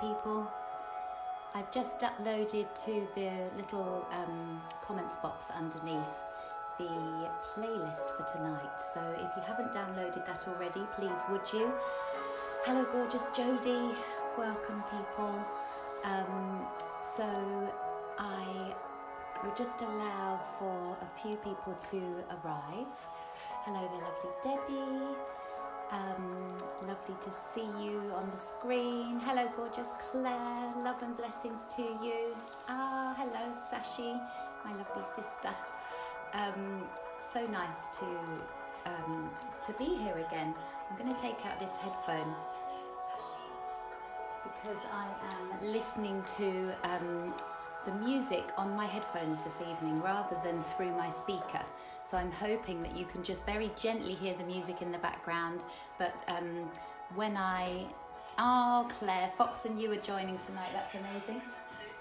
people. I've just uploaded to the little comments box underneath the playlist for tonight. So if you haven't downloaded that already, please would you? Hello gorgeous Jodie, welcome people. So I will just allow for a few people to arrive. Hello there, lovely Debbie. Lovely to see you on the screen. Hello gorgeous Claire, love and blessings to you. Hello Sashi, my lovely sister. So nice to be here again. I'm going to take out this headphone because I am listening to the music on my headphones this evening rather than through my speaker. So I'm hoping that you can just very gently hear the music in the background. But when Claire, Fox and you are joining tonight, that's amazing.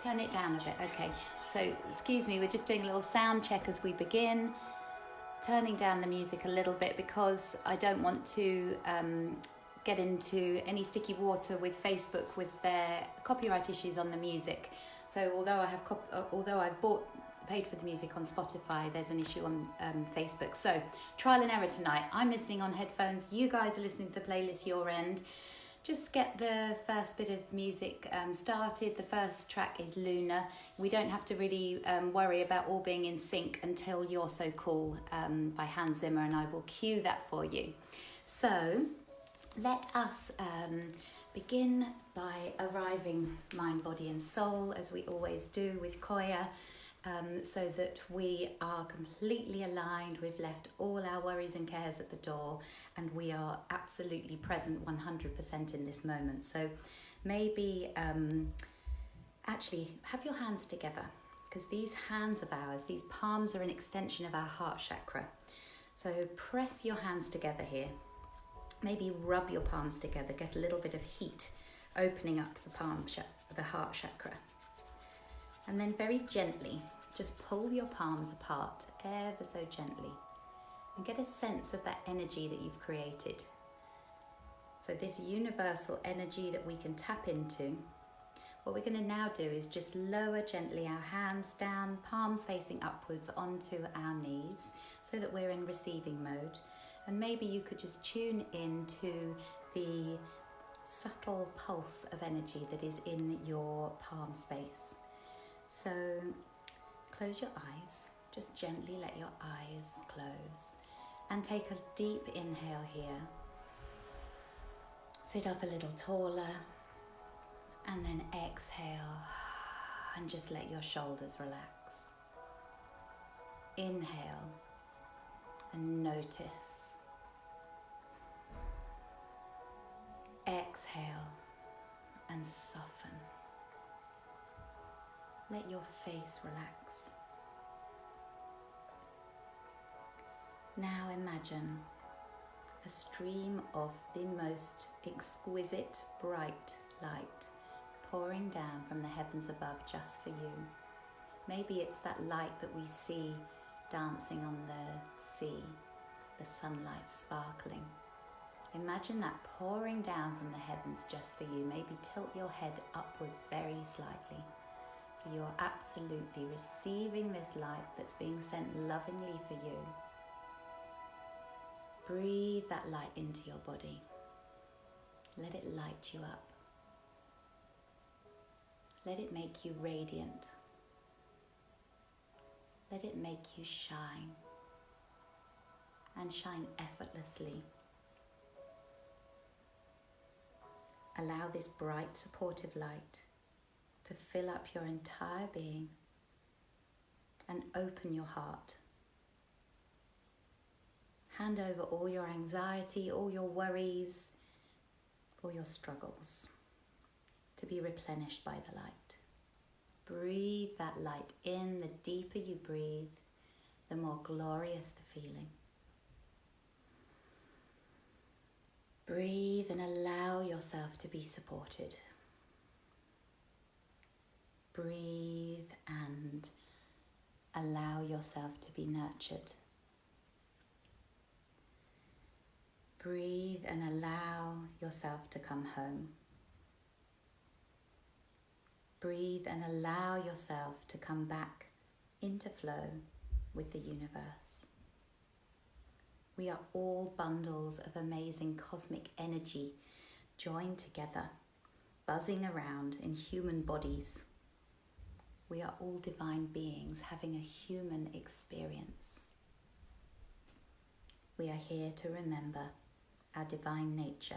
Turn it down a bit, okay. So, excuse me, we're just doing a little sound check as we begin. Turning down the music a little bit because I don't want to get into any sticky water with Facebook with their copyright issues on the music. So although I've paid for the music on Spotify, there's an issue on Facebook. So trial and error tonight. I'm listening on headphones. You guys are listening to the playlist your end. Just get the first bit of music started. The first track is Luna. We don't have to really worry about all being in sync until You're So Cool by Hans Zimmer, and I will cue that for you. So let us begin by arriving mind, body and soul, as we always do with Qoya, so that we are completely aligned. We've left all our worries and cares at the door and we are absolutely present 100% in this moment. So maybe actually have your hands together, because these hands of ours, these palms, are an extension of our heart chakra. So press your hands together here. Maybe rub your palms together, get a little bit of heat, opening up the heart chakra. And then very gently, just pull your palms apart ever so gently and get a sense of that energy that you've created. So this universal energy that we can tap into. What we're going to now do is just lower gently our hands down, palms facing upwards onto our knees so that we're in receiving mode. And maybe you could just tune into the subtle pulse of energy that is in your palm space. So close your eyes, just gently let your eyes close and take a deep inhale here. Sit up a little taller and then exhale and just let your shoulders relax. Inhale and notice. Exhale and soften. Let your face relax. Now imagine a stream of the most exquisite bright light pouring down from the heavens above just for you. Maybe it's that light that we see dancing on the sea, the sunlight sparkling. Imagine that pouring down from the heavens just for you. Maybe tilt your head upwards very slightly. So you're absolutely receiving this light that's being sent lovingly for you. Breathe that light into your body. Let it light you up. Let it make you radiant. Let it make you shine. And shine effortlessly. Allow this bright, supportive light to fill up your entire being and open your heart. Hand over all your anxiety, all your worries, all your struggles to be replenished by the light. Breathe that light in. The deeper you breathe, the more glorious the feeling. Breathe and allow yourself to be supported. Breathe and allow yourself to be nurtured. Breathe and allow yourself to come home. Breathe and allow yourself to come back into flow with the universe. We are all bundles of amazing cosmic energy joined together, buzzing around in human bodies. We are all divine beings having a human experience. We are here to remember our divine nature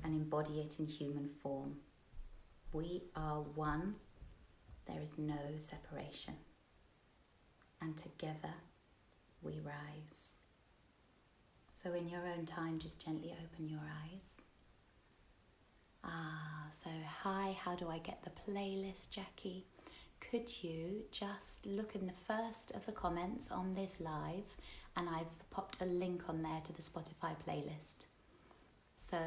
and embody it in human form. We are one. There is no separation. And together we rise. So in your own time, just gently open your eyes. So hi, how do I get the playlist, Jackie? Could you just look in the first of the comments on this live, and I've popped a link on there to the Spotify playlist. So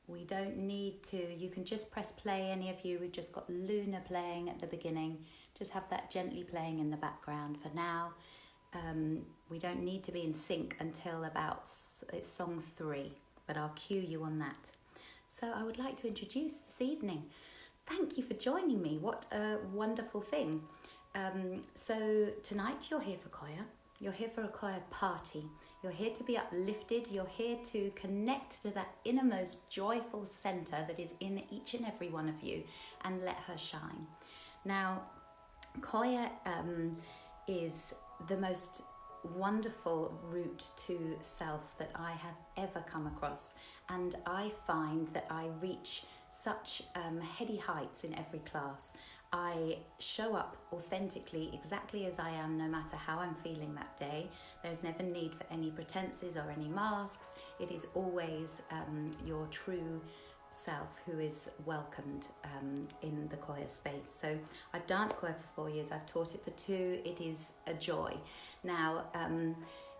we don't need to, you can just press play, any of you. We've just got Luna playing at the beginning. Just have that gently playing in the background for now. We don't need to be in sync until about, it's song 3, but I'll cue you on that. So I would like to introduce this evening. Thank you for joining me. What a wonderful thing. So tonight you're here for Qoya. You're here for a Qoya party. You're here to be uplifted. You're here to connect to that innermost joyful center that is in each and every one of you and let her shine. Now, Qoya is the most wonderful route to self that I have ever come across, and I find that I reach such heady heights in every class. I show up authentically, exactly as I am, no matter how I'm feeling that day. There's never need for any pretenses or any masks. It is always your true self who is welcomed in the Qoya space. So I've danced Qoya for 4 years, I've taught it for 2. It is a joy. Now,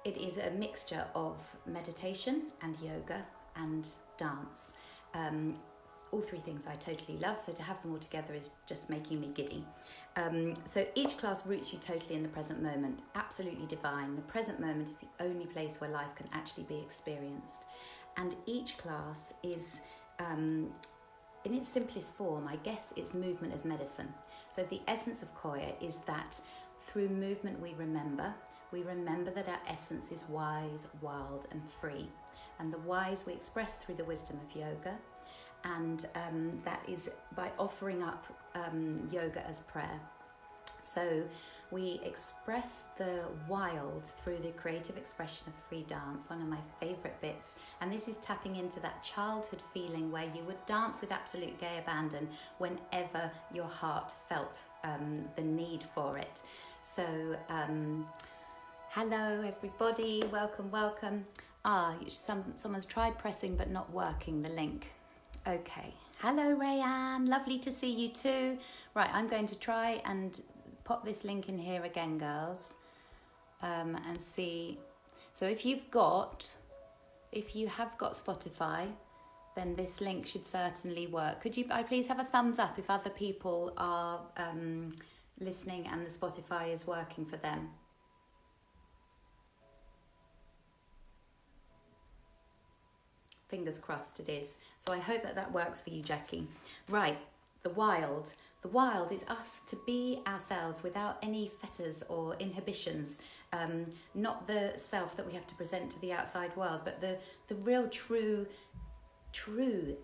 it is a mixture of meditation and yoga and dance. All 3 things I totally love, so to have them all together is just making me giddy. So each class roots you totally in the present moment, absolutely divine. The present moment is the only place where life can actually be experienced. And each class is, in its simplest form, I guess it's movement as medicine. So the essence of Qoya is that through movement we remember that our essence is wise, wild and free. And the wise we express through the wisdom of yoga, and that is by offering up yoga as prayer. So we express the wild through the creative expression of free dance, one of my favourite bits. And this is tapping into that childhood feeling where you would dance with absolute gay abandon whenever your heart felt the need for it. So hello everybody, welcome. Someone's tried pressing but not working the link. Okay, hello Rayanne, lovely to see you too. Right, I'm going to try and pop this link in here again, girls, and see. So if you have got Spotify, then this link should certainly work. Could I please have a thumbs up if other people are listening and the Spotify is working for them? Fingers crossed it is. So I hope that works for you, Jackie. Right, the wild. The wild is us to be ourselves without any fetters or inhibitions. Not the self that we have to present to the outside world, but the real true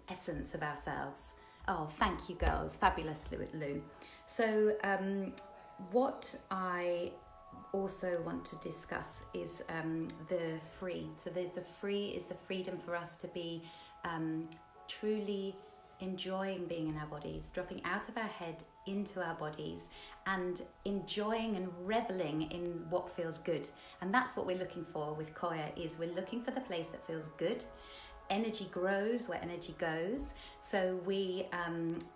essence of ourselves. Oh, thank you, girls. Fabulous, Lou. So what I also want to discuss is the free. So the free is the freedom for us to be truly enjoying being in our bodies, dropping out of our head into our bodies and enjoying and reveling in what feels good. And that's what we're looking for with Qoya, is we're looking for the place that feels good. Energy grows where energy goes. So we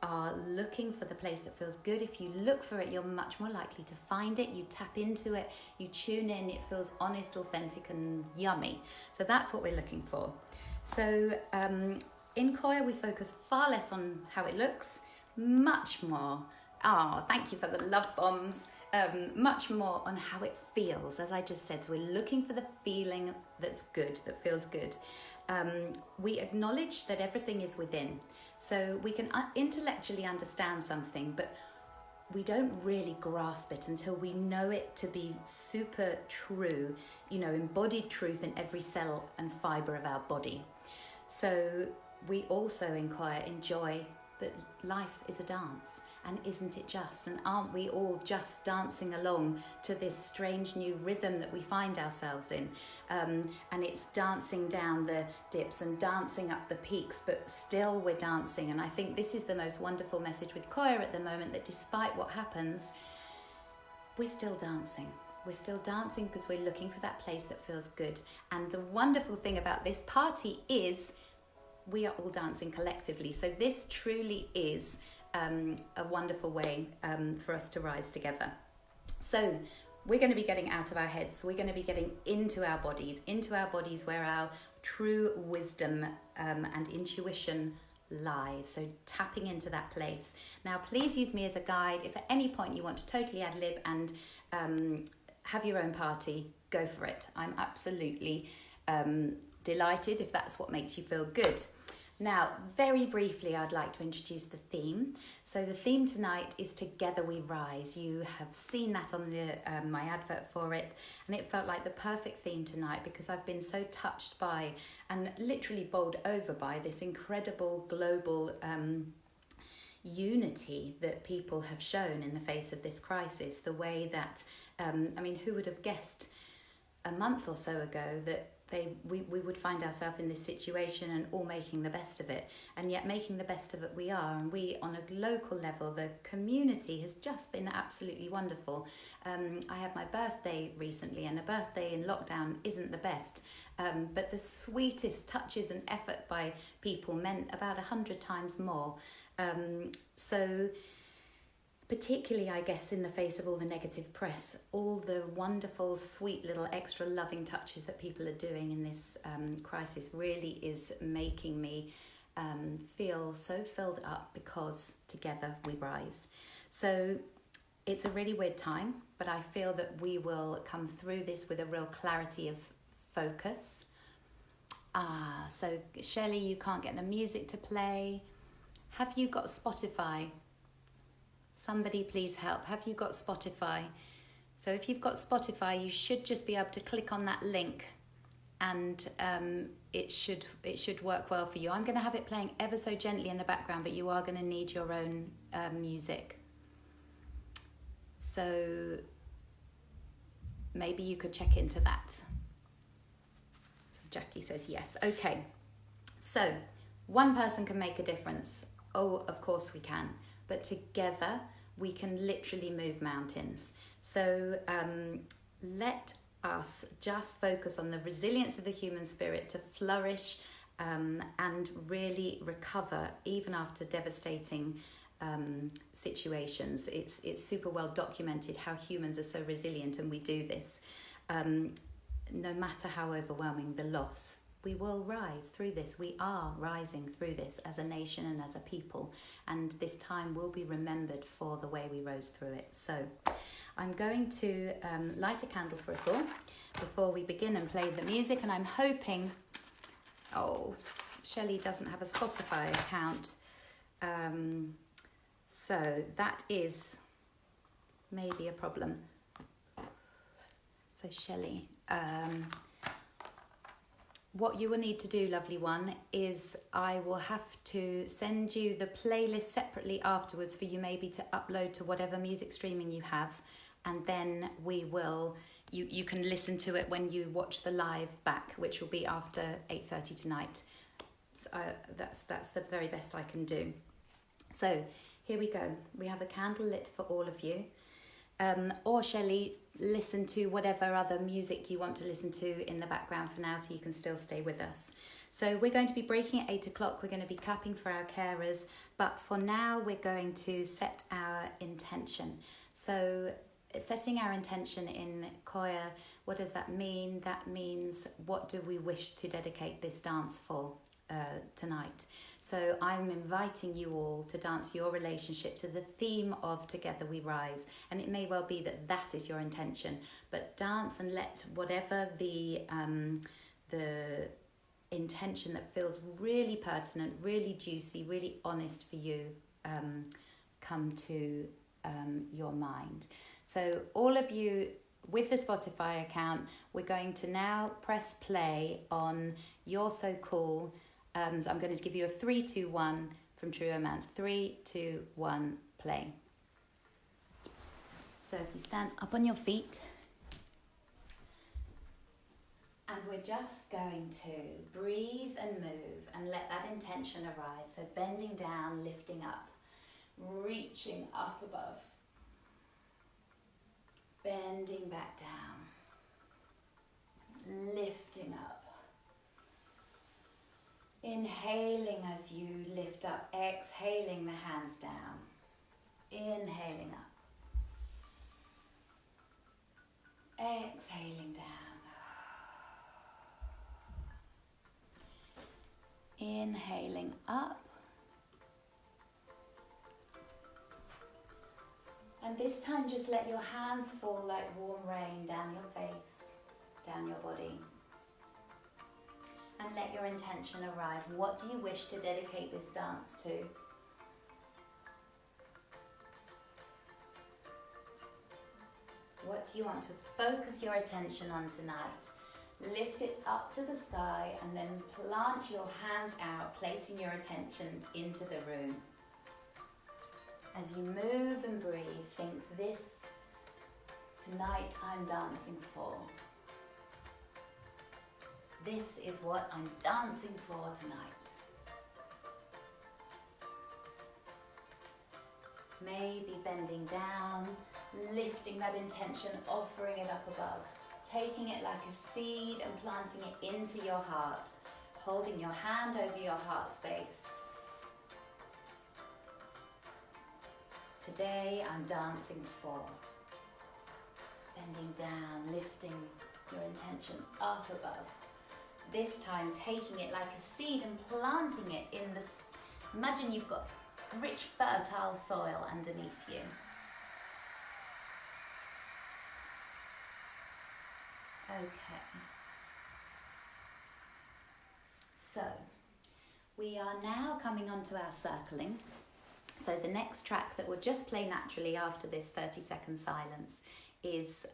are looking for the place that feels good. If you look for it, you're much more likely to find it. You tap into it, you tune in, it feels honest, authentic and yummy. So that's what we're looking for. So in Qoya, we focus far less on how it looks, much more. Thank you for the love bombs. Much more on how it feels, as I just said. So we're looking for the feeling that's good, that feels good. We acknowledge that everything is within. So we can intellectually understand something, but we don't really grasp it until we know it to be super true, embodied truth in every cell and fibre of our body. So we also in Qoya enjoy that life is a dance, and isn't it just? And aren't we all just dancing along to this strange new rhythm that we find ourselves in? And it's dancing down the dips and dancing up the peaks, but still we're dancing. And I think this is the most wonderful message with Qoya at the moment, that despite what happens, we're still dancing. We're still dancing because we're looking for that place that feels good. And the wonderful thing about this party is we are all dancing collectively. So this truly is a wonderful way for us to rise together. So we're going to be getting out of our heads. We're going to be getting into our bodies where our true wisdom and intuition lies. So tapping into that place. Now, please use me as a guide. If at any point you want to totally ad lib and have your own party, go for it. I'm absolutely delighted if that's what makes you feel good. Now, very briefly, I'd like to introduce the theme. So the theme tonight is Together We Rise. You have seen that on my advert for it, and it felt like the perfect theme tonight because I've been so touched by and literally bowled over by this incredible global unity that people have shown in the face of this crisis. The way that, who would have guessed a month or so ago that we would find ourselves in this situation and all making the best of it, and yet making the best of it we are. And we, on a local level, the community has just been absolutely wonderful. I had my birthday recently, and a birthday in lockdown isn't the best, but the sweetest touches and effort by people meant about 100 times more. So particularly, I guess, in the face of all the negative press, all the wonderful, sweet little extra loving touches that people are doing in this crisis really is making me feel so filled up, because together we rise. So it's a really weird time, but I feel that we will come through this with a real clarity of focus. So Shelley, you can't get the music to play. Have you got Spotify? Somebody please help. Have you got Spotify? So if you've got Spotify, you should just be able to click on that link, and it should work well for you. I'm going to have it playing ever so gently in the background, but you are going to need your own music. So maybe you could check into that. So Jackie says yes. Okay. So one person can make a difference. Oh, of course we can. But together we can literally move mountains. So let us just focus on the resilience of the human spirit to flourish and really recover even after devastating situations. It's super well documented how humans are so resilient, and we do this. No matter how overwhelming the loss, we will rise through this. We are rising through this as a nation and as a people, and this time will be remembered for the way we rose through it. So I'm going to light a candle for us all before we begin and play the music, and I'm hoping, Shelley doesn't have a Spotify account, so that is maybe a problem. So Shelley, what you will need to do, lovely one, is I will have to send you the playlist separately afterwards for you maybe to upload to whatever music streaming you have, and then we will, you can listen to it when you watch the live back, which will be after 8:30 tonight. So that's the very best I can do. So here we go. We have a candle lit for all of you. Or Shelley, listen to whatever other music you want to listen to in the background for now, so you can still stay with us. So we're going to be breaking at 8 o'clock. We're going to be clapping for our carers, but for now we're going to set our intention. So setting our intention in Qoya, what does that mean? That means, what do we wish to dedicate this dance for tonight? So I'm inviting you all to dance your relationship to the theme of Together We Rise, and it may well be that that is your intention, but dance and let whatever the intention that feels really pertinent, really juicy, really honest for you come to your mind. So all of you with the Spotify account, we're going to now press play on You're So Cool. So I'm going to give you a 3, 2, 1 from True Romance. 3, 2, 1, play. So if you stand up on your feet, and we're just going to breathe and move and let that intention arrive. So bending down, lifting up, reaching up above, bending back down, lifting up. Inhaling as you lift up, exhaling the hands down, inhaling up, exhaling down. Inhaling up, and this time just let your hands fall like warm rain down your face, down your body, and let your intention arrive. What do you wish to dedicate this dance to? What do you want to focus your attention on tonight? Lift it up to the sky and then plant your hands out, placing your attention into the room. As you move and breathe, think this, tonight I'm dancing for. This is what I'm dancing for tonight. Maybe bending down, lifting that intention, offering it up above. Taking it like a seed and planting it into your heart, holding your hand over your heart space. Today I'm dancing for. Bending down, lifting your intention up above. This time taking it like a seed and planting it in this. Imagine you've got rich, fertile soil underneath you. Okay, so we are now coming on to our circling. So the next track that will just play naturally after this 30-second silence is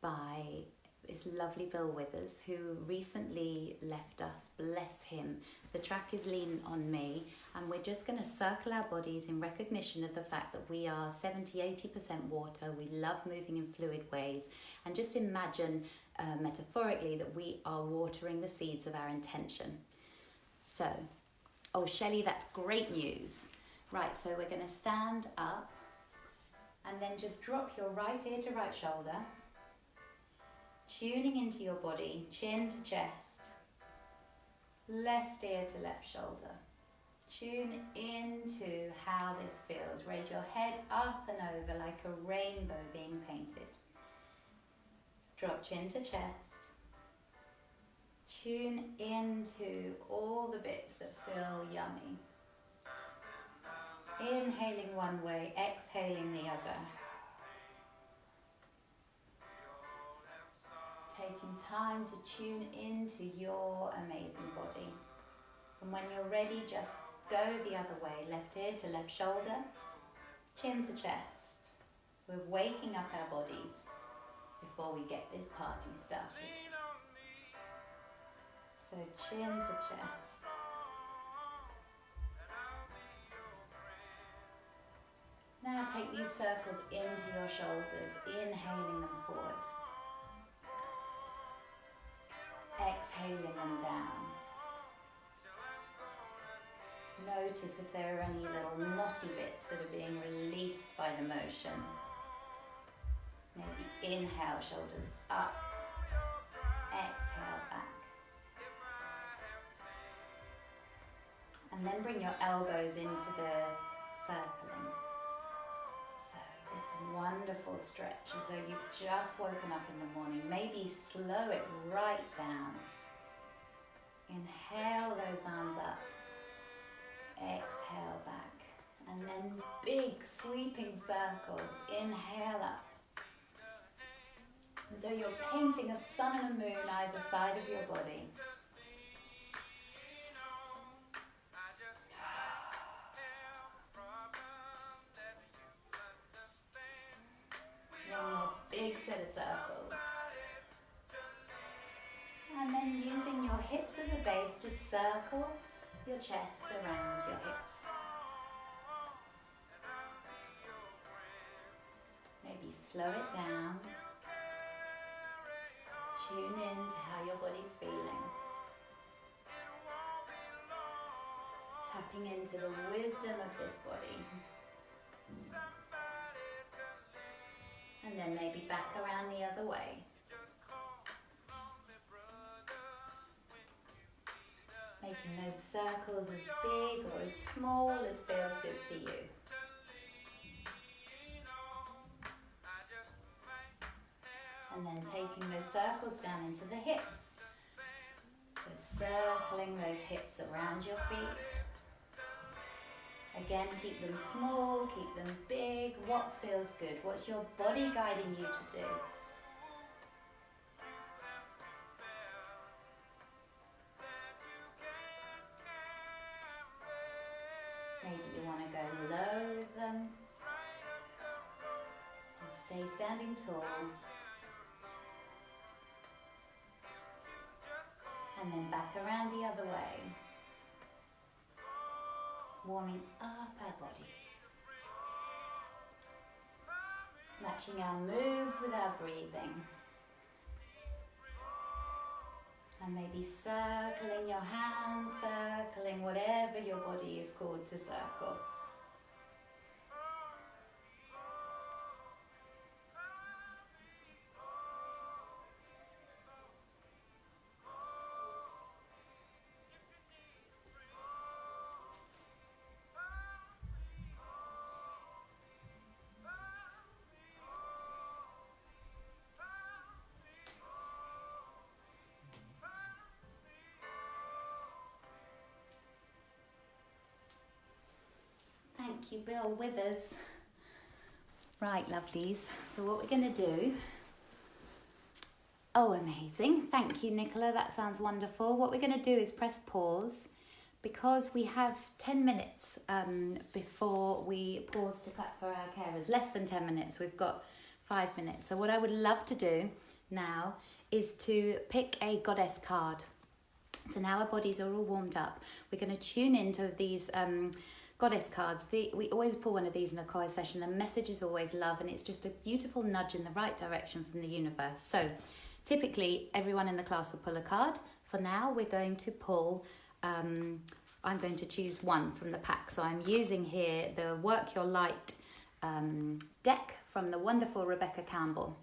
by this lovely Bill Withers, who recently left us, bless him. The track is Lean on Me, and we're just going to circle our bodies in recognition of the fact that we are 70-80% water. We love moving in fluid ways, and just imagine metaphorically that we are watering the seeds of our intention. So, oh Shelley, that's great news. Right, so we're going to stand up and then just drop your right ear to right shoulder, tuning into your body, chin to chest, left ear to left shoulder. Tune into how this feels. Raise your head up and over like a rainbow being painted. Drop chin to chest. Tune into all the bits that feel yummy. Inhaling one way, exhaling the other. Taking time to tune into your amazing body. And when you're ready, just go the other way. Left ear to left shoulder, chin to chest. We're waking up our bodies before we get this party started. So chin to chest. Now take these circles into your shoulders, inhaling them forward. Exhaling them down. Notice if there are any little knotty bits that are being released by the motion. Maybe inhale, shoulders up. Exhale, back. And then bring your elbows into the circling. This wonderful stretch as though you've just woken up in the morning. Maybe slow it right down. Inhale those arms up. Exhale back. And then big sweeping circles. Inhale up. As though you're painting a sun and a moon either side of your body. then using your hips as a base, just circle your chest around your hips. Maybe slow it down. Tune in to how your body's feeling. Tapping into the wisdom of this body. And then maybe back around the other way. Making those circles as big or as small as feels good to you. And then taking those circles down into the hips. So circling those hips around your feet. Again, keep them small, keep them big. What feels good? What's your body guiding you to do? Maybe you want to go low with them. Or stay standing tall. And then back around the other way. Warming up our bodies. Matching our moves with our breathing. And maybe circling your hands, circling whatever your body is called to circle. Thank you, Bill Withers. Right, lovelies. So what we're going to do... Oh, amazing. Thank you, Nicola. That sounds wonderful. What we're going to do is press pause because we have 10 minutes before we pause to clap for our carers. Less than 10 minutes. We've got 5 minutes. So what I would love to do now is to pick a goddess card. So now our bodies are all warmed up. We're going to tune into these... goddess cards. We always pull one of these in a Qoya session. The message is always love, and it's just a beautiful nudge in the right direction from the universe. So typically everyone in the class will pull a card. For now we're going to pull, I'm going to choose one from the pack. So I'm using here the Work Your Light deck from the wonderful Rebecca Campbell.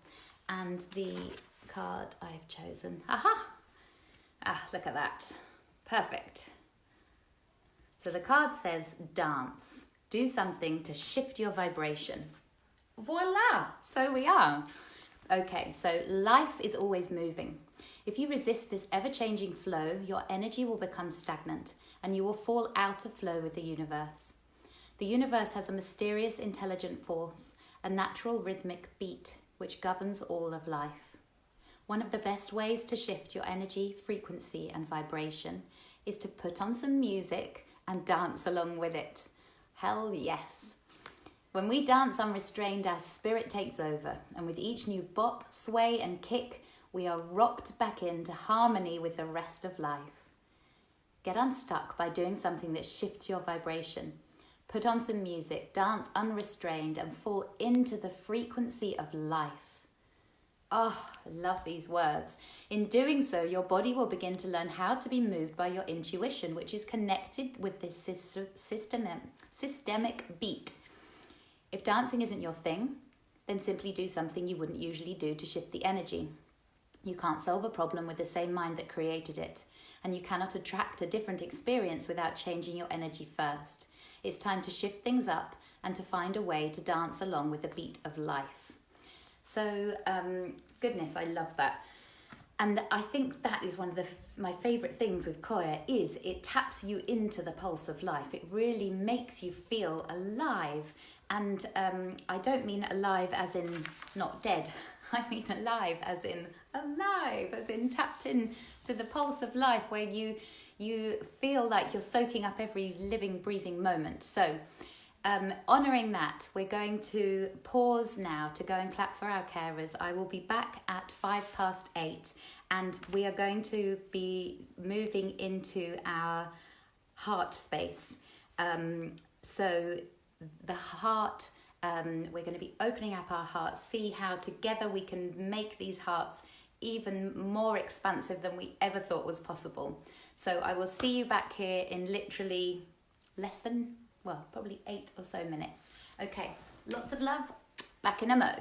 And the card I've chosen, look at that, perfect. So the card says, dance. Do something to shift your vibration. Voila, so we are. Okay, so life is always moving. If you resist this ever-changing flow, your energy will become stagnant and you will fall out of flow with the universe. The universe has a mysterious, intelligent force, a natural rhythmic beat which governs all of life. One of the best ways to shift your energy, frequency and vibration is to put on some music and dance along with it. Hell yes. When we dance unrestrained, our spirit takes over, and with each new bop, sway and kick, we are rocked back into harmony with the rest of life. Get unstuck by doing something that shifts your vibration. Put on some music, dance unrestrained, and fall into the frequency of life. Oh, I love these words. In doing so, your body will begin to learn how to be moved by your intuition, which is connected with this systemic beat. If dancing isn't your thing, then simply do something you wouldn't usually do to shift the energy. You can't solve a problem with the same mind that created it, and you cannot attract a different experience without changing your energy first. It's time to shift things up and to find a way to dance along with the beat of life. So, goodness, I love that. And I think that is one of my favourite things with Qoya is it taps you into the pulse of life. It really makes you feel alive. And I don't mean alive as in not dead. I mean alive as in tapped in to the pulse of life where you feel like you're soaking up every living, breathing moment. So, honouring that, we're going to pause now to go and clap for our carers. I will be back at 8:05, and we are going to be moving into our heart space. So the heart, we're going to be opening up our hearts, see how together we can make these hearts even more expansive than we ever thought was possible. So I will see you back here in literally less than, well, probably 8 or so minutes. Okay, lots of love, back in a mo.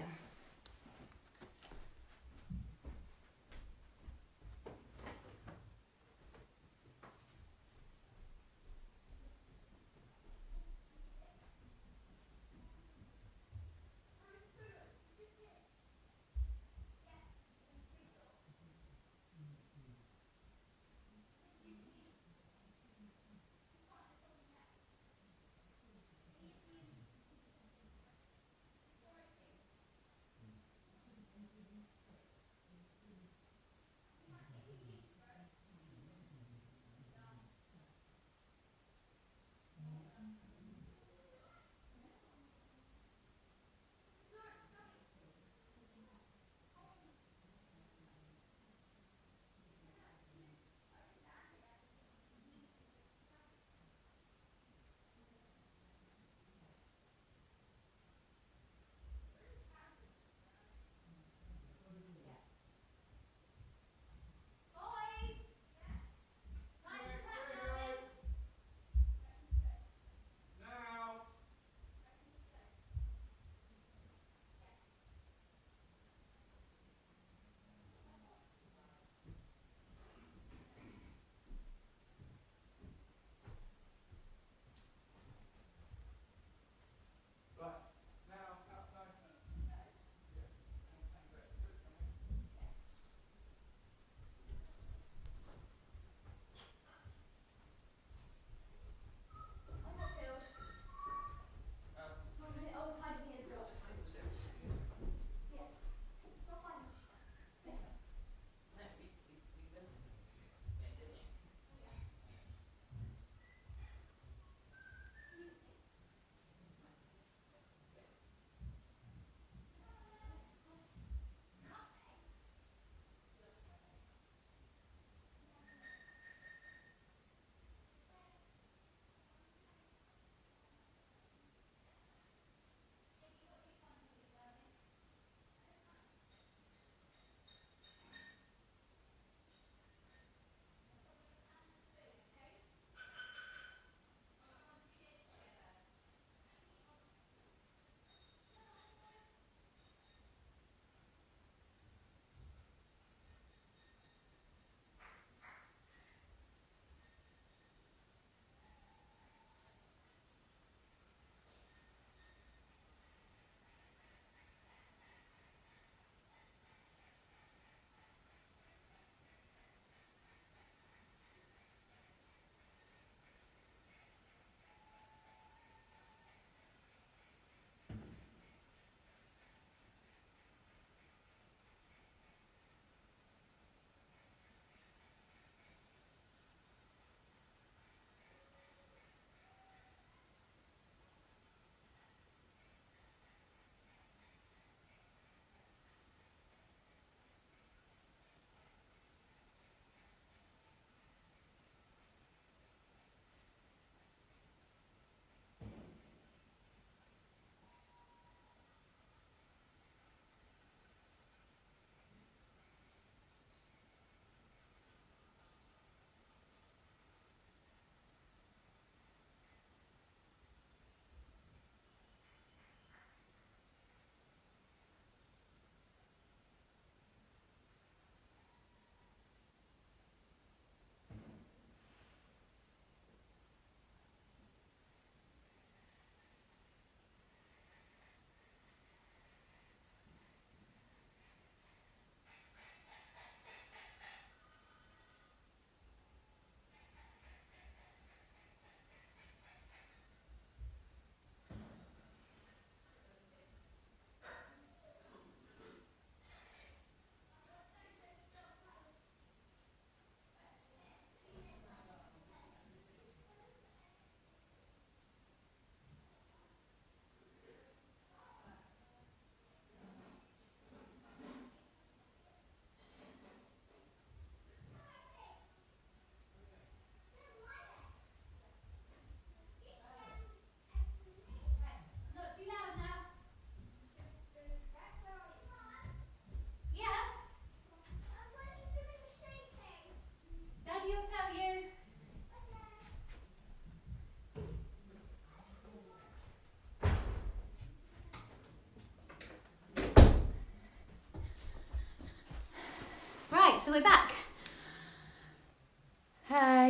so we're back.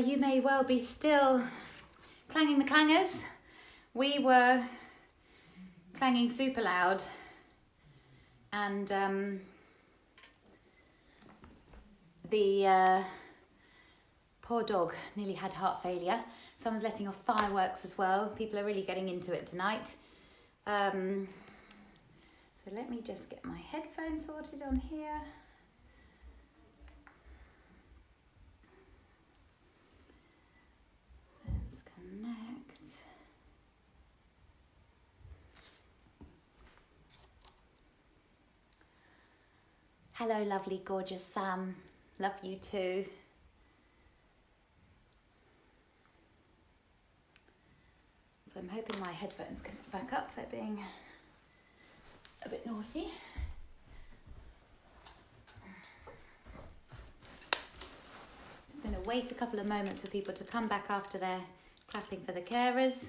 You may well be still clanging the clangers. We were clanging super loud, and the poor dog nearly had heart failure. Someone's letting off fireworks as well. People are really getting into it tonight. So let me just get my headphones sorted on here. Let's connect. Hello, lovely, gorgeous Sam. Love you too. So I'm hoping my headphones can back up. They're being a bit naughty. Just going to wait a couple of moments for people to come back after they're clapping for the carers.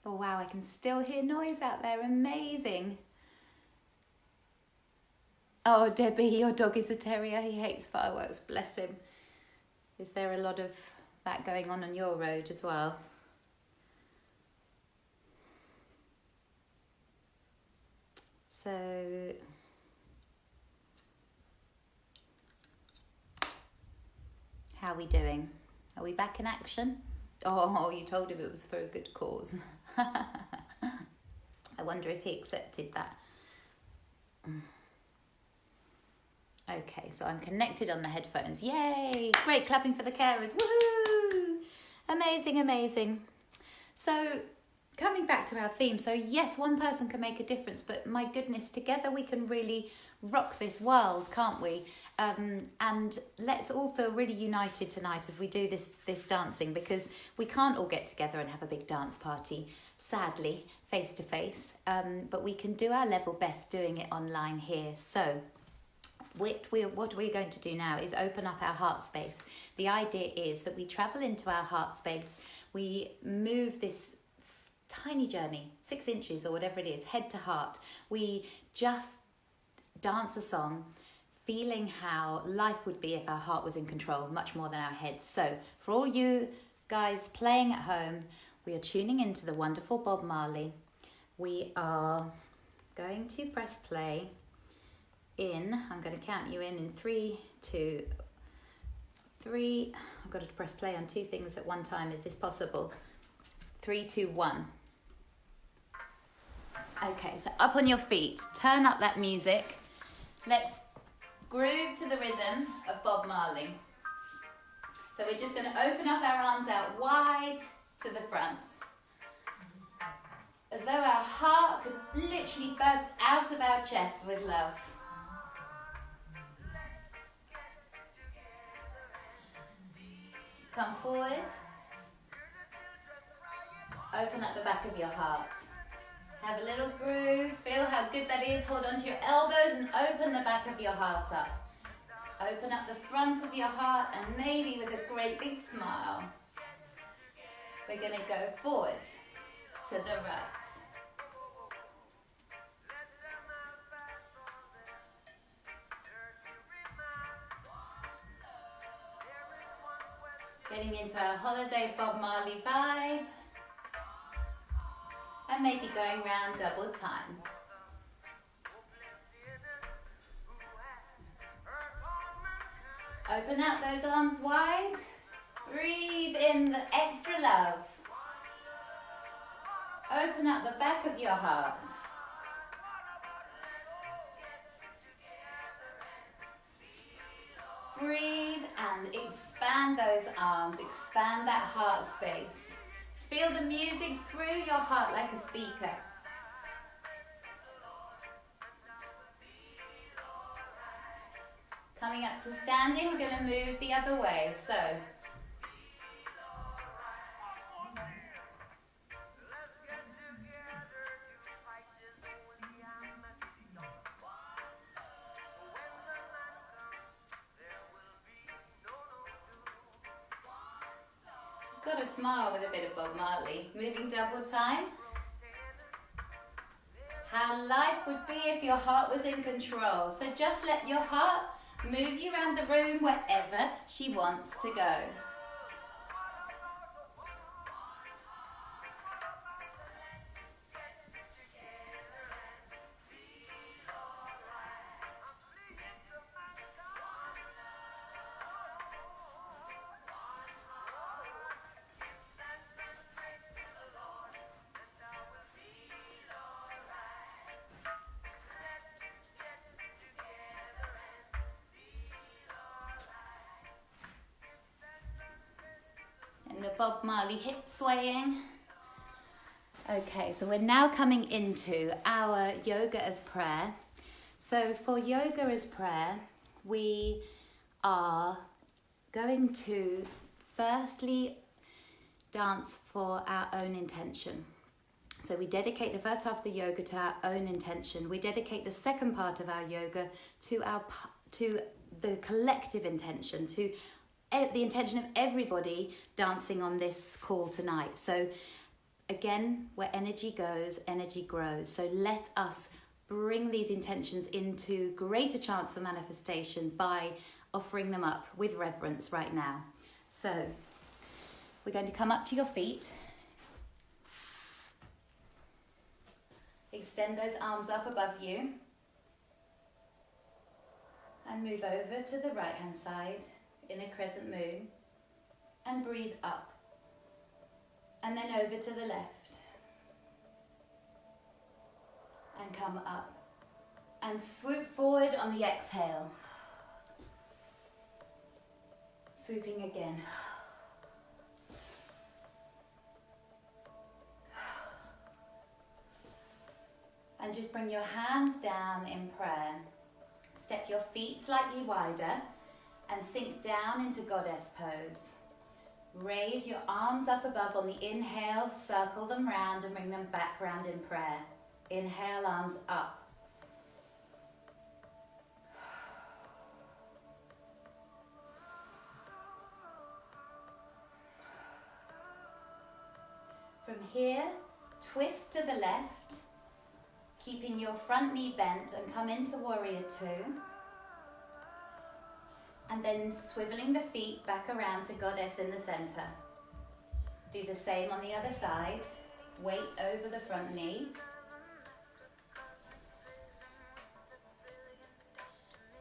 Oh wow, I can still hear noise out there. Amazing. Oh, Debbie, your dog is a terrier. He hates fireworks, bless him. Is there a lot of that going on your road as well? So, how are we doing? Are we back in action? Oh, you told him it was for a good cause. I wonder if he accepted that. Okay, so I'm connected on the headphones. Yay! Great, clapping for the carers. Woohoo! Amazing, amazing. So, coming back to our theme. So, yes, one person can make a difference, but my goodness, together we can really rock this world, can't we? And let's all feel really united tonight as we do this dancing, because we can't all get together and have a big dance party, sadly, face to face. But we can do our level best doing it online here. So, what we're going to do now is open up our heart space. The idea is that we travel into our heart space, we move this tiny journey, 6 inches or whatever it is, head to heart. We just dance a song, feeling how life would be if our heart was in control, much more than our heads. So for all you guys playing at home, we are tuning into the wonderful Bob Marley. We are going to press play I'm going to count you in 3, 2, 3. I've got to press play on 2 things at one time. Is this possible? 3, 2, 1. Okay, so up on your feet, turn up that music. Let's groove to the rhythm of Bob Marley. So we're just going to open up our arms out wide to the front, as though our heart could literally burst out of our chest with love. Come forward. Open up the back of your heart. Have a little groove. Feel how good that is. Hold on to your elbows and open the back of your heart up. Open up the front of your heart, and maybe with a great big smile, we're going to go forward to the right. Getting into our holiday Bob Marley vibe, and maybe going round double time. Open out those arms wide. Breathe in the extra love. Open up the back of your heart. Breathe and expand those arms, expand that heart space. Feel the music through your heart like a speaker. Coming up to standing, we're going to move the other way. So, got to smile with a bit of Bob Marley. Moving double time. How life would be if your heart was in control. So just let your heart move you around the room wherever she wants to go. The Bob Marley hip swaying. Okay, so we're now coming into our yoga as prayer. So for yoga as prayer, we are going to firstly dance for our own intention. So we dedicate the first half of the yoga to our own intention. We dedicate the second part of our yoga to the collective intention, to the intention of everybody dancing on this call tonight. So again, where energy goes, energy grows. So let us bring these intentions into greater chance for manifestation by offering them up with reverence right now. So we're going to come up to your feet. Extend those arms up above you. And move over to the right hand side in a crescent moon, and breathe up, and then over to the left, and come up, and swoop forward on the exhale, swooping again, and just bring your hands down in prayer. Step your feet slightly wider and sink down into goddess pose. Raise your arms up above on the inhale, circle them round and bring them back round in prayer. Inhale, arms up. From here, twist to the left, keeping your front knee bent, and come into warrior two. And then swiveling the feet back around to goddess in the center. Do the same on the other side. Weight over the front knee.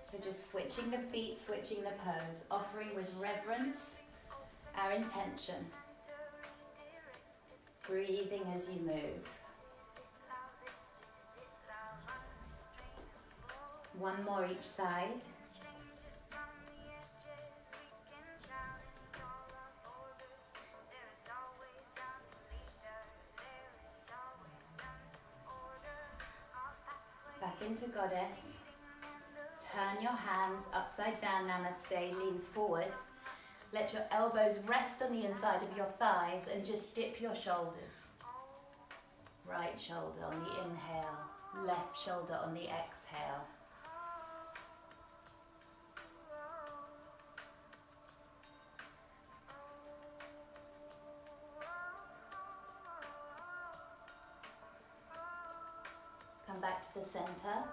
So just switching the feet, switching the pose, offering with reverence our intention. Breathing as you move. One more each side. Back into goddess. Turn your hands upside down, namaste, lean forward. Let your elbows rest on the inside of your thighs and just dip your shoulders. Right shoulder on the inhale, left shoulder on the exhale. Come back to the center,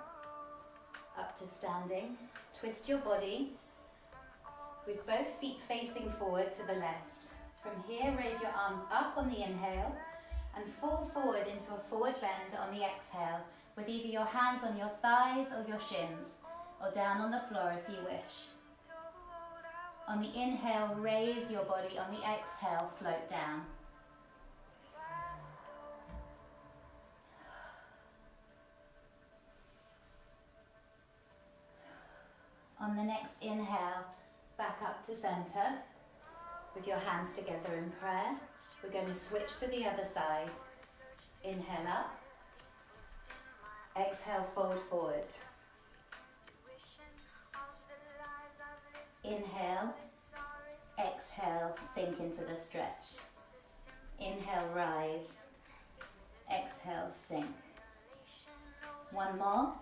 up to standing. Twist your body with both feet facing forward to the left. From here, raise your arms up on the inhale and fall forward into a forward bend on the exhale, with either your hands on your thighs or your shins, or down on the floor if you wish. On the inhale, raise your body. On the exhale, float down. On the next inhale, back up to center with your hands together in prayer. We're going to switch to the other side. Inhale up. Exhale, fold forward. Inhale. Exhale, sink into the stretch. Inhale, rise. Exhale, sink. One more.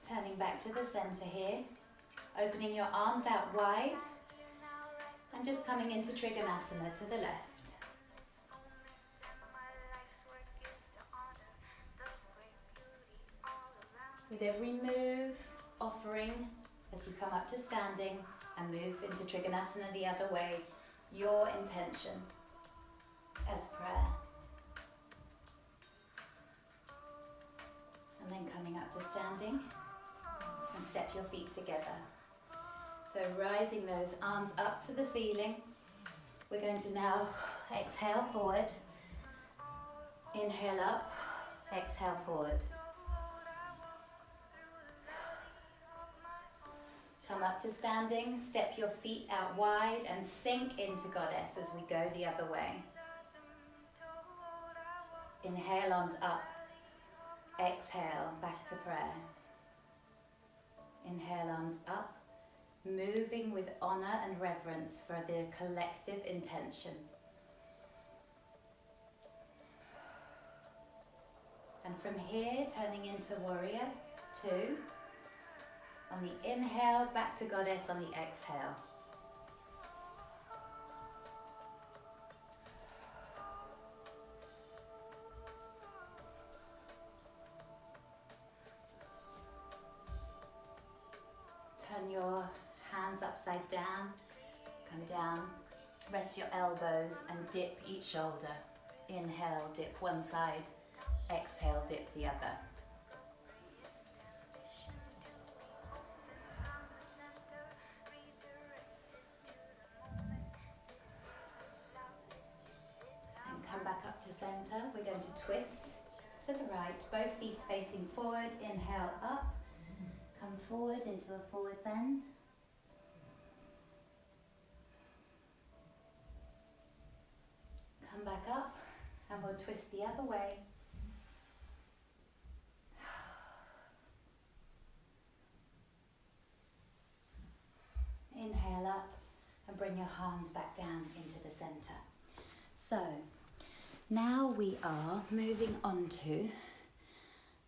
Turning back to the center here, opening your arms out wide And just coming into Trikonasana to the left. With every move, offering as you come up to standing and move into Trikonasana the other way, your intention as prayer. And then coming up to standing and step your feet together. So rising those arms up to the ceiling. We're going to now exhale forward, inhale up, exhale forward. Come up to standing, step your feet out wide and sink into Goddess as we go the other way. Inhale, arms up. Exhale, back to prayer. Inhale, arms up. Moving with honor and reverence for the collective intention. And from here, turning into Warrior 2. On the inhale, back to Goddess on the exhale. Turn your hands upside down, come down, rest your elbows and dip each shoulder. Inhale, dip one side, exhale, dip the other. And come back up to center. We're going to twist to the right, both feet facing forward. Inhale, up. Come forward into a forward bend. Come back up and we'll twist the other way. Inhale up and bring your arms back down into the center. So now we are moving on to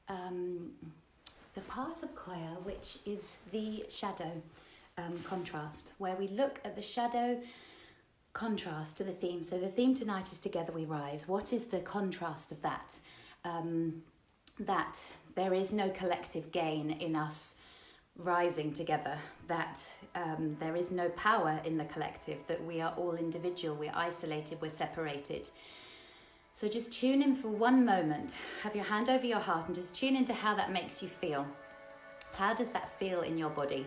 the part of Qoya which is the shadow contrast, where we look at the shadow contrast to the theme. So the theme tonight is Together We Rise. What is the contrast of that? That there is no collective gain in us rising together, that there is no power in the collective, that we are all individual, we're isolated, we're separated. So just tune in for one moment, have your hand over your heart and just tune into how that makes you feel. How does that feel in your body?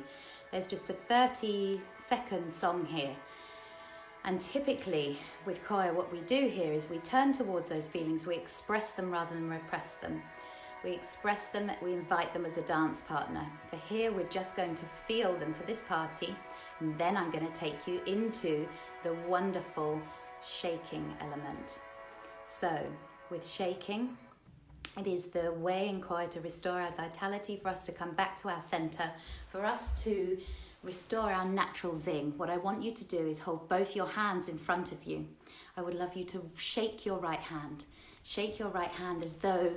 There's just a 30-second song here. And typically with Qoya, what we do here is we turn towards those feelings, we express them rather than repress them. We express them, we invite them as a dance partner. For here, we're just going to feel them for this party, and then I'm going to take you into the wonderful shaking element. So, with shaking, it is the way in Qoya to restore our vitality, for us to come back to our center, for us to restore our natural zing. What I want you to do is hold both your hands in front of you. I would love you to shake your right hand. Shake your right hand as though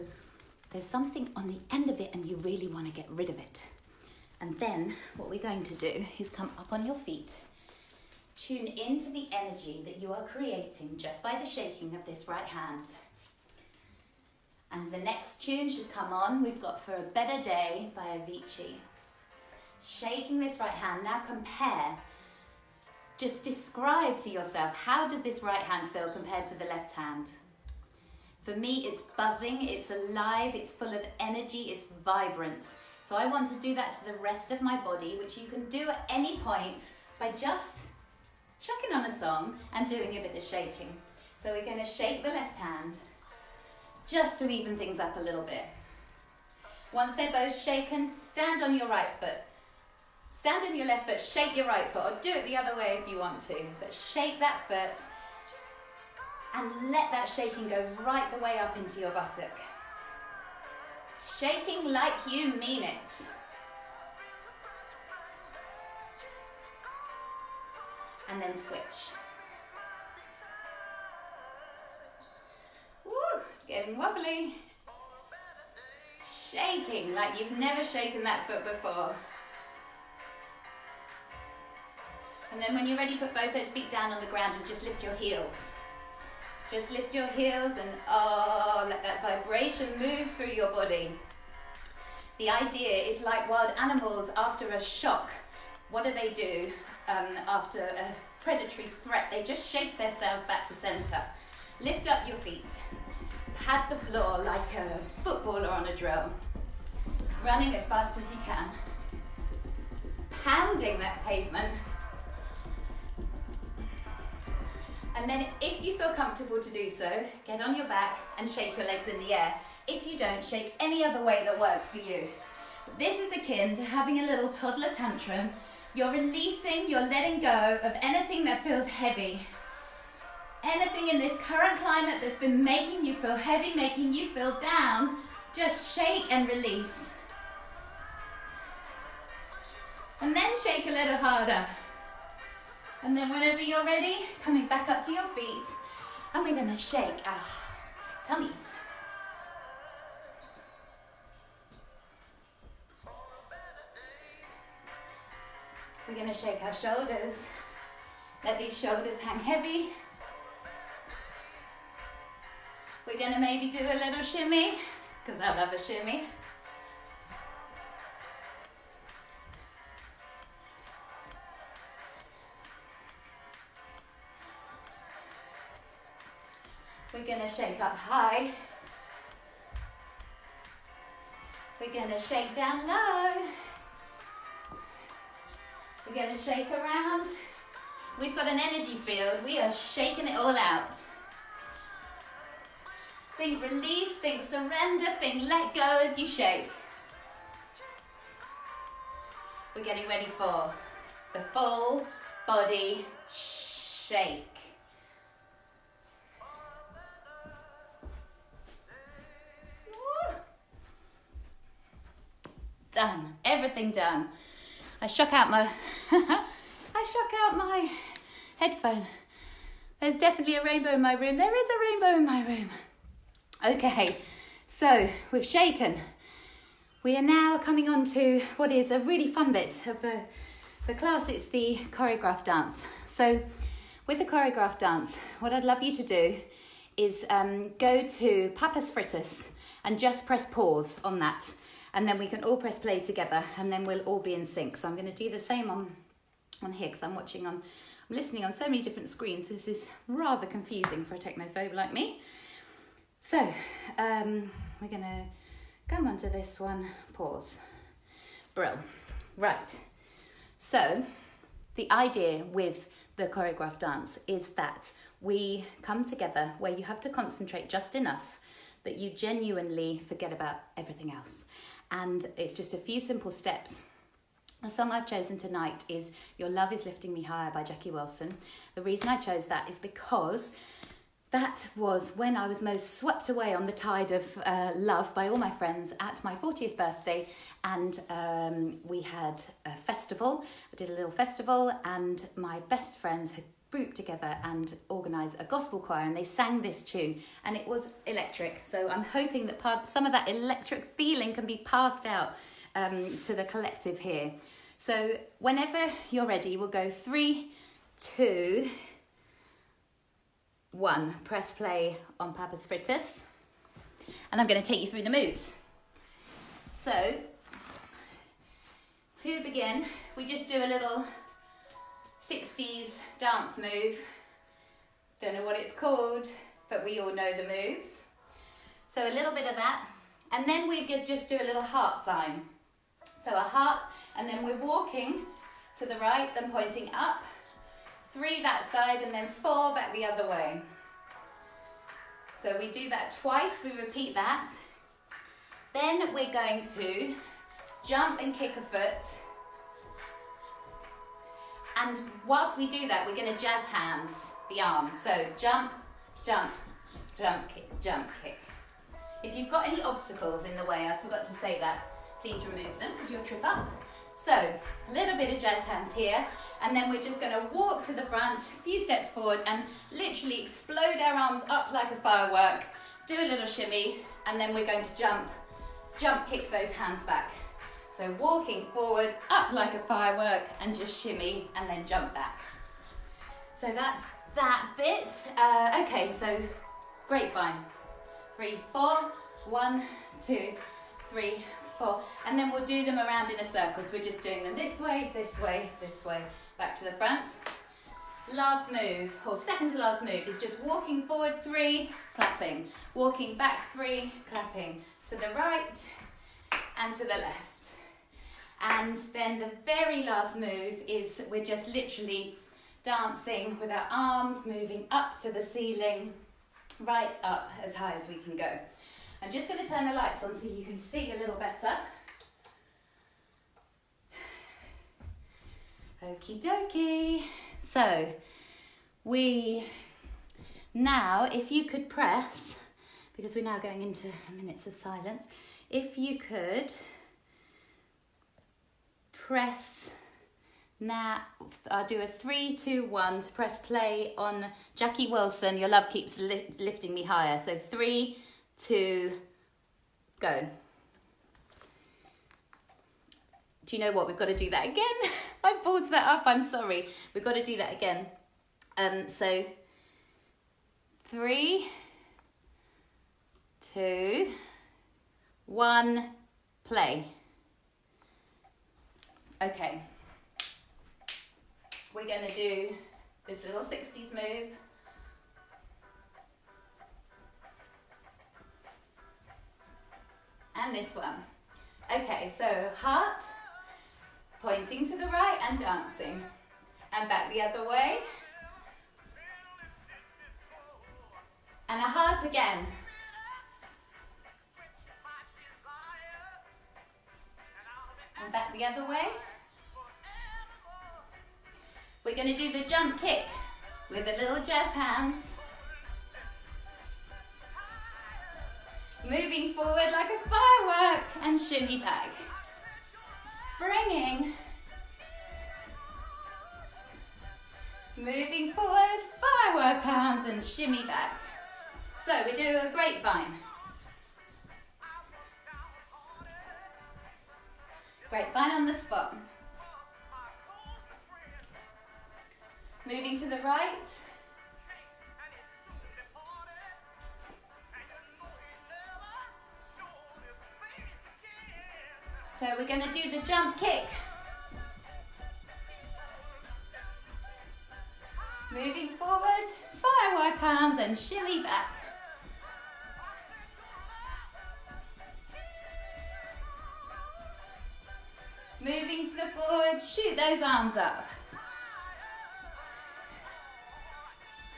there's something on the end of it and you really want to get rid of it. And then what we're going to do is come up on your feet. Tune into the energy that you are creating just by the shaking of this right hand. And the next tune should come on. We've got For a Better Day by Avicii. Shaking this right hand. Now compare. Just describe to yourself, how does this right hand feel compared to the left hand? For me, it's buzzing, it's alive, it's full of energy, it's vibrant. So I want to do that to the rest of my body, which you can do at any point by just chucking on a song and doing a bit of shaking. So we're going to shake the left hand just to even things up a little bit. Once they're both shaken, stand on your right foot. Stand on your left foot, shake your right foot, or do it the other way if you want to. But shake that foot and let that shaking go right the way up into your buttock. Shaking like you mean it. And then switch. Woo, getting wobbly. Shaking like you've never shaken that foot before. And then when you're ready, put both those feet down on the ground and just lift your heels. Just lift your heels and let that vibration move through your body. The idea is like wild animals after a shock. What do? After a predatory threat? They just shake themselves back to center. Lift up your feet. Pad the floor like a footballer on a drill. Running as fast as you can. Pounding that pavement. And then if you feel comfortable to do so, get on your back and shake your legs in the air. If you don't, shake any other way that works for you. This is akin to having a little toddler tantrum. You're releasing, you're letting go of anything that feels heavy. Anything in this current climate that's been making you feel heavy, making you feel down, just shake and release. And then shake a little harder. And then whenever you're ready, coming back up to your feet, and we're gonna shake our tummies. We're gonna shake our shoulders. Let these shoulders hang heavy. We're gonna maybe do a little shimmy, because I love a shimmy. We're gonna shake up high. We're gonna shake down low. We're gonna shake around. We've got an energy field. We are shaking it all out. Think release, think surrender, think let go as you shake. We're getting ready for the full body shake. Done, everything done. I shook out my headphone. There's definitely a rainbow in my room. There is a rainbow in my room. Okay, so we've shaken. We are now coming on to what is a really fun bit of the class. It's the choreographed dance. So with the choreographed dance, what I'd love you to do is go to Papas Fritas and just press pause on that. And then we can all press play together and then we'll all be in sync. So I'm going to do the same on here because I'm listening on so many different screens. This is rather confusing for a technophobe like me. So we're going to come onto this one, pause. Brill. Right. So the idea with the choreographed dance is that we come together where you have to concentrate just enough that you genuinely forget about everything else. And it's just a few simple steps. The song I've chosen tonight is Your Love Is Lifting Me Higher by Jackie Wilson. The reason I chose that is because that was when I was most swept away on the tide of love by all my friends at my 40th birthday. And we had a festival. I did a little festival and my best friends had grouped together and organised a gospel choir and they sang this tune and it was electric. So I'm hoping that some of that electric feeling can be passed out to the collective here. So whenever you're ready, we'll go 3, 2, 1. Press play on Papas Fritas. And I'm going to take you through the moves. So to begin, we just do a little 60s dance move. Don't know what it's called, but we all know the moves. So a little bit of that. And then we just do a little heart sign. So a heart, and then we're walking to the right and pointing up. 3 that side, and then 4 back the other way. So we do that twice, we repeat that. Then we're going to jump and kick a foot. And whilst we do that, we're going to jazz hands, the arms. So jump, jump, jump, kick, jump, kick. If you've got any obstacles in the way, I forgot to say that, please remove them because you'll trip up. So a little bit of jazz hands here, and then we're just going to walk to the front, a few steps forward, and literally explode our arms up like a firework, do a little shimmy, and then we're going to jump, kick those hands back. So walking forward, up like a firework, and just shimmy and then jump back. So that's that bit. Okay, so grapevine. 3, 4, 1, 2, 3, 4. And then we'll do them around in a circle. So we're just doing them this way, this way, this way, back to the front. Last move, or second to last move, is just walking forward 3, clapping. Walking back 3, clapping. To the right and to the left. And then the very last move is we're just literally dancing with our arms moving up to the ceiling, right up as high as we can go. I'm just going to turn the lights on so you can see a little better. Okie dokie. So we now, if you could press, because we're now going into minutes of silence, if you could press now, I'll do a 3, 2, 1 to press play on Jackie Wilson, Your Love Keeps Lifting Me Higher. So 3, 2, go. Do you know what? We've got to do that again. I paused that up, I'm sorry. We've got to do that again. So 3, 2, 1, play. Okay. We're going to do this little 60s move. And this one. Okay, so heart, pointing to the right and dancing. And back the other way. And a heart again. And back the other way. We're going to do the jump kick with the little jazz hands. Moving forward like a firework and shimmy back. Springing. Moving forward, firework hands and shimmy back. So we do a grapevine. Grapevine on the spot. Moving to the right. So we're going to do the jump kick. Moving forward, firework hands and shimmy back. Moving to the forward, shoot those arms up.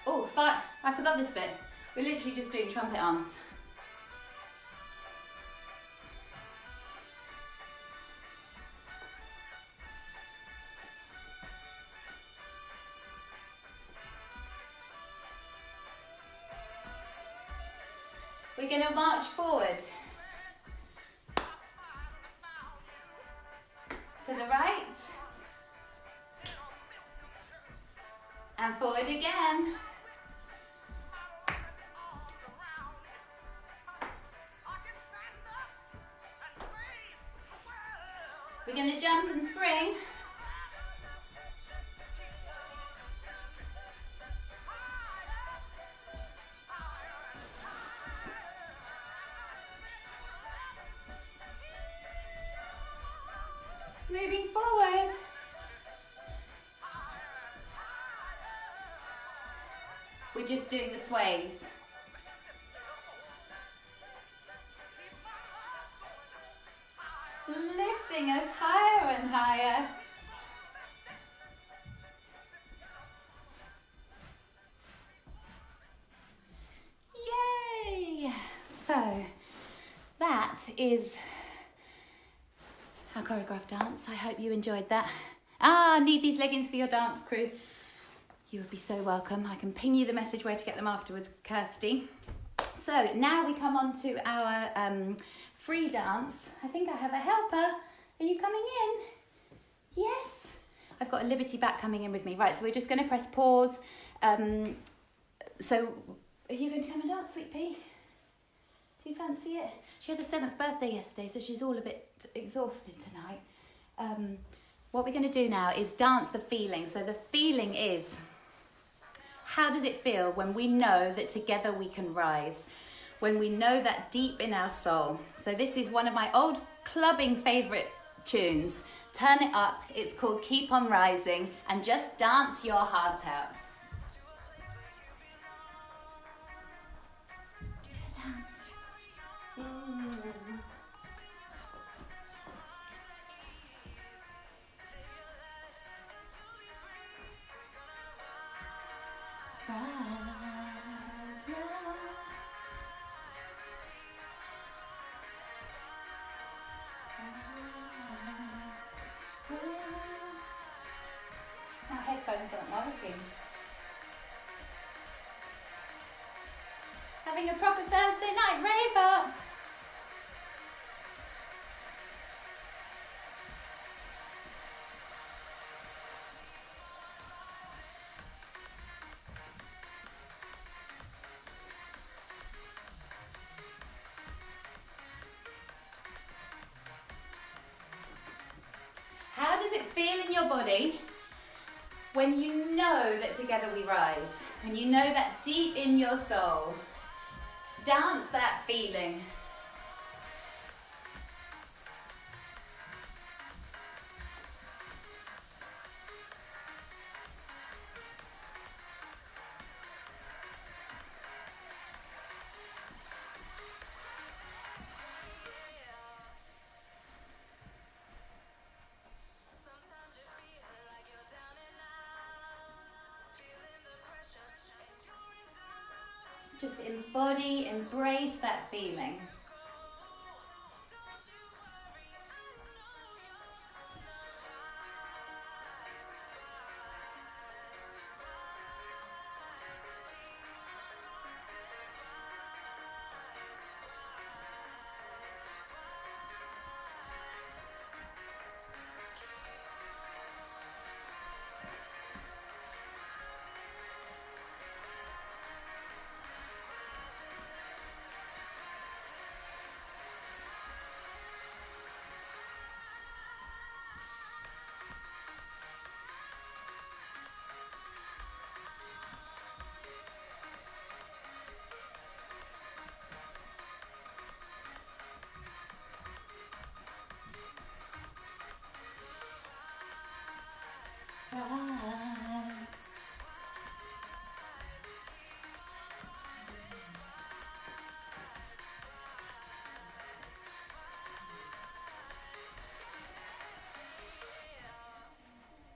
Oh, I forgot this bit. We're literally just doing trumpet arms. We're going to march forward. To the right. And forward again. We're going to jump and spring. Moving forward. We're just doing the sways. Lifting us higher and higher. Yay! So that is our choreographed dance. I hope you enjoyed that. Need these leggings for your dance crew. You would be so welcome. I can ping you the message where to get them afterwards, Kirsty. So now we come on to our free dance. I think I have a helper. Are you coming in? Yes. I've got a Liberty Batt coming in with me. Right, so we're just going to press pause. So are you going to come and dance, Sweet Pea? Do you fancy it? She had her 7th birthday yesterday, so she's all a bit exhausted tonight. What we're going to do now is dance the feeling. So the feeling is, how does it feel when we know that together we can rise? When we know that deep in our soul. So this is one of my old clubbing favourite tunes. Turn it up. It's called Keep On Rising, and just dance your heart out. Dance. My headphones aren't working. Having a proper Thursday night rave up. How does it feel in your body when you know that together we rise? When you know that deep in your soul? Dance that feeling. Just embody, embrace that feeling.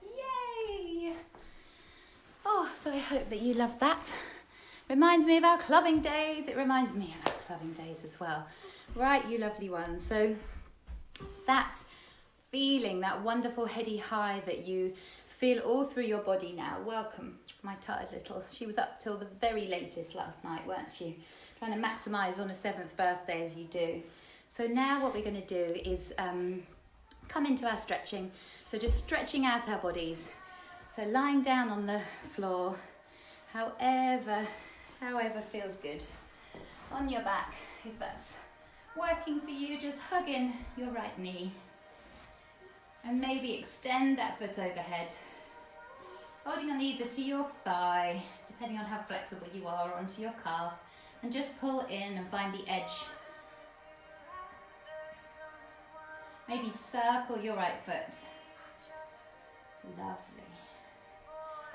Yay! Oh, so I hope that you love that. Reminds me of our clubbing days. It reminds me of our clubbing days as well. Right, you lovely ones. So that feeling, that wonderful heady high that you feel all through your body now. Welcome, my tired little. She was up till the very latest last night, weren't she? Trying to maximise on a 7th birthday as you do. So now what we're going to do is come into our stretching. So just stretching out our bodies. So lying down on the floor, however feels good. On your back, if that's working for you, just hug in your right knee. And maybe extend that foot overhead. Holding on either to your thigh, depending on how flexible you are, or onto your calf. And just pull in and find the edge. Maybe circle your right foot. Lovely.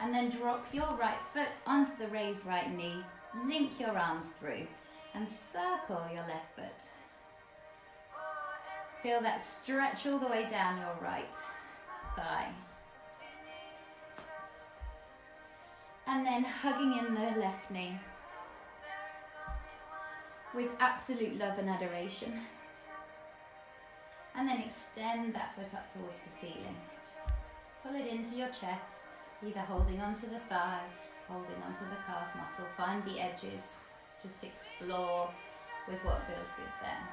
And then drop your right foot onto the raised right knee. Link your arms through and circle your left foot. Feel that stretch all the way down your right thigh. And then hugging in the left knee with absolute love and adoration. And then extend that foot up towards the ceiling. Pull it into your chest, either holding onto the thigh, holding onto the calf muscle. Find the edges. Just explore with what feels good there.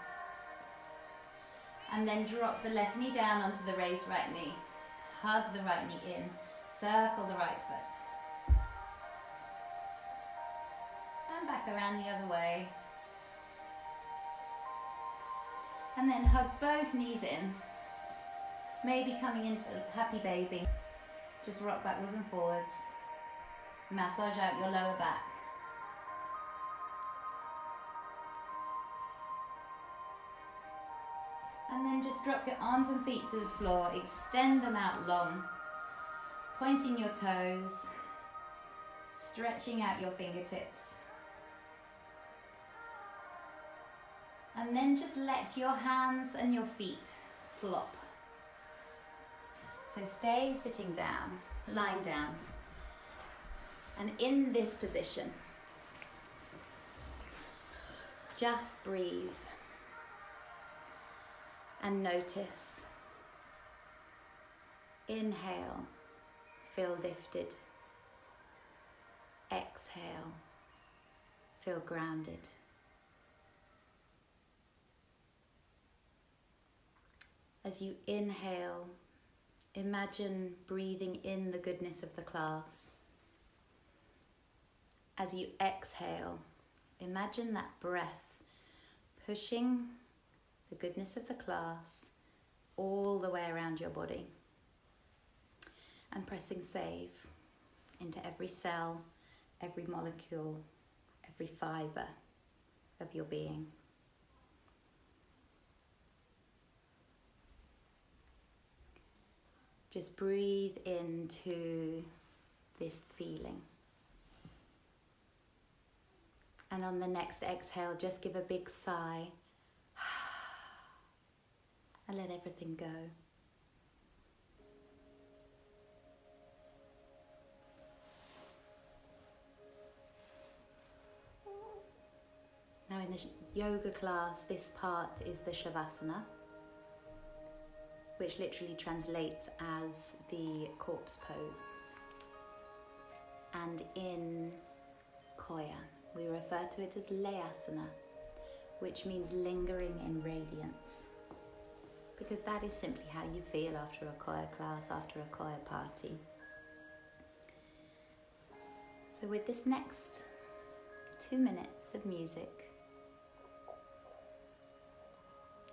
And then drop the left knee down onto the raised right knee. Hug the right knee in. Circle the right foot. And back around the other way. And then hug both knees in. Maybe coming into a happy baby. Just rock backwards and forwards. Massage out your lower back. And then just drop your arms and feet to the floor. Extend them out long. Pointing your toes. Stretching out your fingertips. And then just let your hands and your feet flop. So stay sitting down, lying down. And in this position, just breathe and notice. Inhale, feel lifted. Exhale, feel grounded. As you inhale, imagine breathing in the goodness of the class. As you exhale, imagine that breath pushing the goodness of the class all the way around your body and pressing save into every cell, every molecule, every fibre of your being. Just breathe into this feeling. And on the next exhale, just give a big sigh and let everything go. Now in the yoga class, this part is the Shavasana, which literally translates as the corpse pose. And in Qoya, we refer to it as Layasana, which means lingering in radiance, because that is simply how you feel after a Qoya class, after a Qoya party. So with this next 2 minutes of music,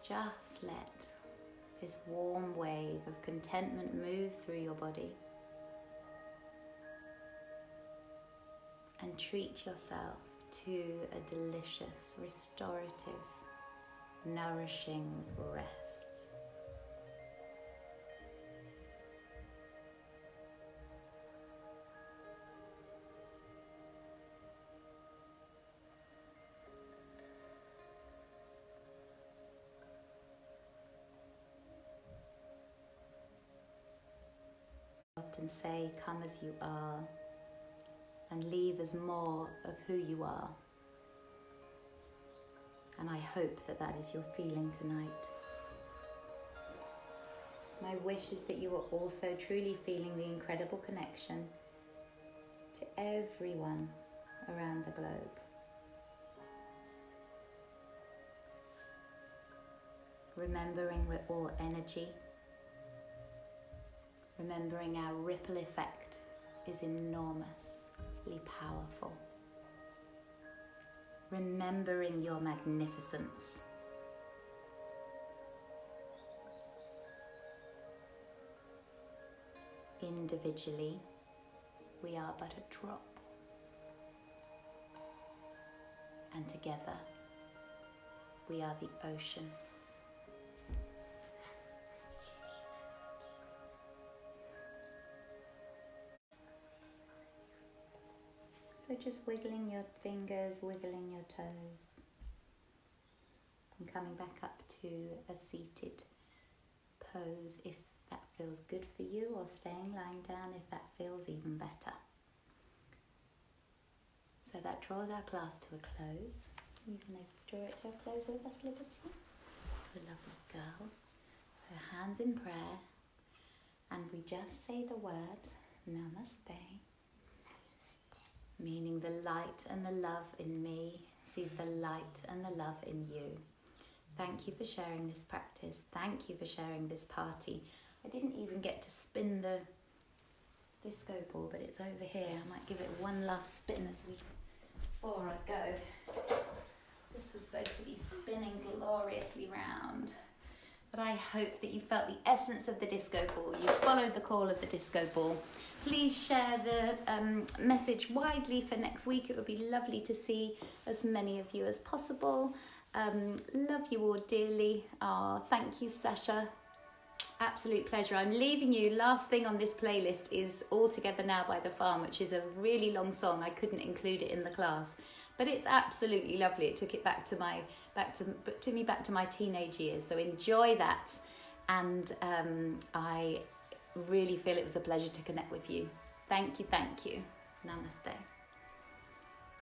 just let this warm wave of contentment move through your body, and treat yourself to a delicious, restorative, nourishing rest. I often say, come as you are, and leave as more of who you are. And I hope that that is your feeling tonight. My wish is that you are also truly feeling the incredible connection to everyone around the globe. Remembering we're all energy. Remembering our ripple effect is enormously powerful. Remembering your magnificence. Individually, we are but a drop. And together, we are the ocean. So just wiggling your fingers, wiggling your toes, and coming back up to a seated pose if that feels good for you, or staying lying down if that feels even better. So that draws our class to a close. You can draw it to a close with us, Liberty. A lovely girl. So hands in prayer, and we just say the word Namaste. Meaning the light and the love in me sees the light and the love in you. Thank you for sharing this practice. Thank you for sharing this party. I didn't even get to spin the disco ball, but it's over here. I might give it one last spin before I go. This was supposed to be spinning gloriously round. But I hope that you felt the essence of the disco ball. You followed the call of the disco ball. Please share the message widely for next week. It would be lovely to see as many of you as possible. Love you all dearly. Thank you, Sasha. Absolute pleasure. I'm leaving you. Last thing on this playlist is All Together Now by The Farm, which is a really long song. I couldn't include it in the class, but it's absolutely lovely. It took it took me back to my teenage years. So enjoy that, and I really feel it was a pleasure to connect with you. Thank you. Namaste.